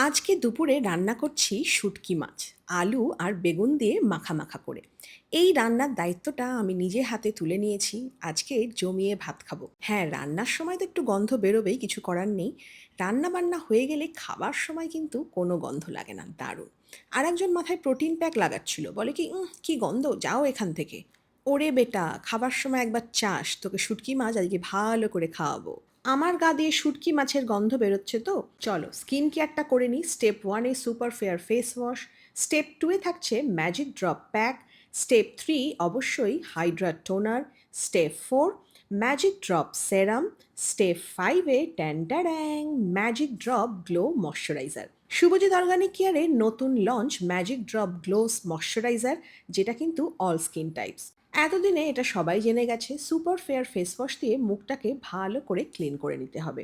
আজকে দুপুরে রান্না করছি শুটকি মাছ, আলু আর বেগুন দিয়ে মাখা মাখা করে। এই রান্নার দায়িত্বটা আমি নিজে হাতে তুলে নিয়েছি। আজকে জমিয়ে ভাত খাবো। হ্যাঁ, রান্নার সময় তো একটু গন্ধ বেরোবেই, কিছু করার নেই। রান্না বান্না হয়ে গেলে খাবার সময় কিন্তু কোনো গন্ধ লাগে না, দারুণ। আর একজন মাথায় প্রোটিন প্যাক লাগাচ্ছিল, বলে কি কি গন্ধ, যাও এখান থেকে। ওরে বেটা, খাবার সময় একবার চাস, তোকে শুটকি মাছ আজকে ভালো করে খাওয়াবো। আমার গা দিয়ে শুটকি মাছের গন্ধ বেরোচ্ছে তো। চলো স্কিন কেয়ারটা করে নিই। স্টেপ 1-এ super fair face wash, step 2-এ থাকছে ম্যাজিক ড্রপ প্যাক, স্টেপ 3 অবশ্যই hydra toner, step 4 magic drop serum, step 5-এ ট্যান্টাড্যাং magic drop glow moisturiser. Subhajit organic কেয়ারের নতুন launch magic drop gloss moisturiser, যেটা কিন্তু অল স্কিন টাইপস। এতদিনে এটা সবাই জেনে গেছে, সুপার ফেয়ার ফেস ওয়াশ দিয়ে মুখটাকে ভালো করে ক্লিন করে নিতে হবে।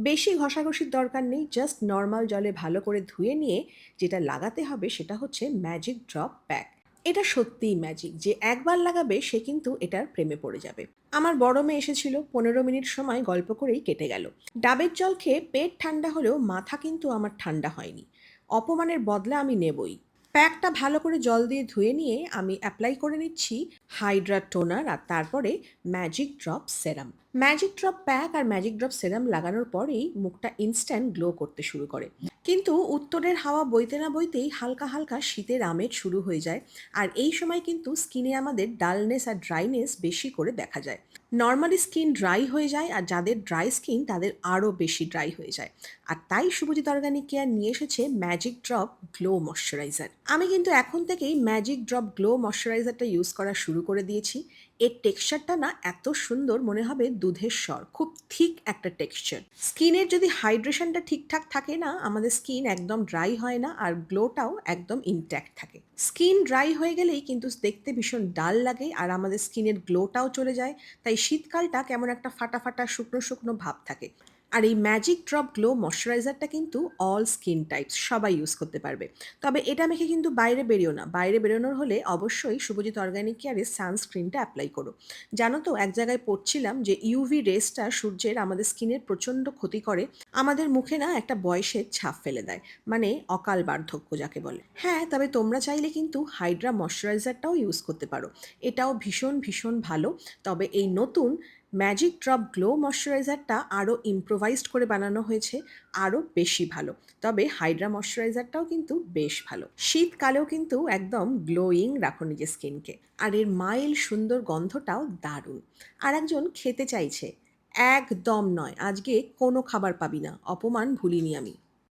বেশি ঘষাঘষির দরকার নেই, জাস্ট নর্মাল জলে ভালো করে ধুয়ে নিয়ে যেটা লাগাতে হবে সেটা হচ্ছে ম্যাজিক ড্রপ প্যাক। এটা সত্যিই ম্যাজিক, যে একবার লাগাবে সে কিন্তু এটার প্রেমে পড়ে যাবে। আমার বড় মেয়ে এসেছিল, 15 মিনিট সময় গল্প করেই কেটে গেল। ডাবের জল খেয়ে পেট ঠান্ডা হলেও মাথা কিন্তু আমার ঠান্ডা হয়নি। অপমানের বদলা আমি নেবই। প্যাকটা ভালো করে জল দিয়ে ধুয়ে নিয়ে আমি অ্যাপ্লাই করে নিচ্ছি হাইড্রা টোনার আর তারপরে ম্যাজিক ড্রপ সেরাম। ম্যাজিক ড্রপ প্যাক আর ম্যাজিক ড্রপ সেরাম লাগানোর পরেই মুখটা ইনস্ট্যান্ট গ্লো করতে শুরু করে। কিন্তু উত্তরের হাওয়া বইতে না বইতেই হালকা হালকা শীতের আমেজ শুরু হয়ে যায়। আর এই সময় কিন্তু স্কিনে আমাদের ডালনেস আর ড্রাইনেস বেশি করে দেখা যায়। নর্মালি স্কিন ড্রাই হয়ে যায়, আর যাদের ড্রাই স্কিন তাদের আরও বেশি ড্রাই হয়ে যায়। আর তাই শুভজিৎ অর্গানিক কেয়ার নিয়ে এসেছে ম্যাজিক ড্রপ গ্লো ময়শ্চারাইজার। আমি কিন্তু এখন থেকেই ম্যাজিক ড্রপ গ্লো ময়শ্চারাইজারটা ইউজ করা শুরু করে দিয়েছি। এর টেক্সচারটা না এত সুন্দর, মনে হবে দুধের স্বর, খুব থিক একটা টেক্সচার। স্কিনের যদি হাইড্রেশনটা ঠিকঠাক থাকে না, আমাদের স্কিন একদম ড্রাই হয় না, আর গ্লোটাও একদম ইনট্যাক্ট থাকে। স্কিন ড্রাই হয়ে গেলেই কিন্তু দেখতে ভীষণ ডাল লাগে, আর আমাদের স্কিনের গ্লোটাও চলে যায়। তাই শীতকালটা কেমন একটা ফাটা ফাটা শুকনো শুকনো ভাব থাকে। আর এই ম্যাজিক ড্রপ গ্লো ময়শ্চারাইজারটা কিন্তু অল স্কিন টাইপস সবাই ইউজ করতে পারবে। তবে এটা মেখে কিন্তু বাইরে বেরিও না। বাইরে বেরোনোর হলে অবশ্যই শুভজিৎ অর্গানিক কেয়ারের সানস্ক্রিনটা অ্যাপ্লাই করো। জানো তো, এক জায়গায় পড়ছিলাম যে ইউভি রেসটা সূর্যের আমাদের স্কিনের প্রচণ্ড ক্ষতি করে। আমাদের মুখে না একটা বয়সের ছাপ ফেলে দেয়, মানে অকাল বার্ধক্য যাকে বলে। হ্যাঁ, তবে তোমরা চাইলে কিন্তু হাইড্রা ময়শ্চারাইজারটাও ইউজ করতে পারো। এটাও ভীষণ ভীষণ ভালো। তবে এই নতুন ম্যাজিক ড্রপ গ্লো ময়শ্চারাইজারটা আরও ইম্প্রোভাইজড করে বানানো হয়েছে, আরও বেশি ভালো। তবে হাইড্রা ময়শ্চারাইজারটাও কিন্তু বেশ ভালো। শীতকালেও কিন্তু একদম গ্লোয়িং রাখো নিজের স্কিনকে। আর এর মাইল্ড সুন্দর গন্ধটাও দারুণ। আর একজন খেতে চাইছে। একদম নয়, আজকে কোনো খাবার পাবি না, অপমান ভুলিনি আমি।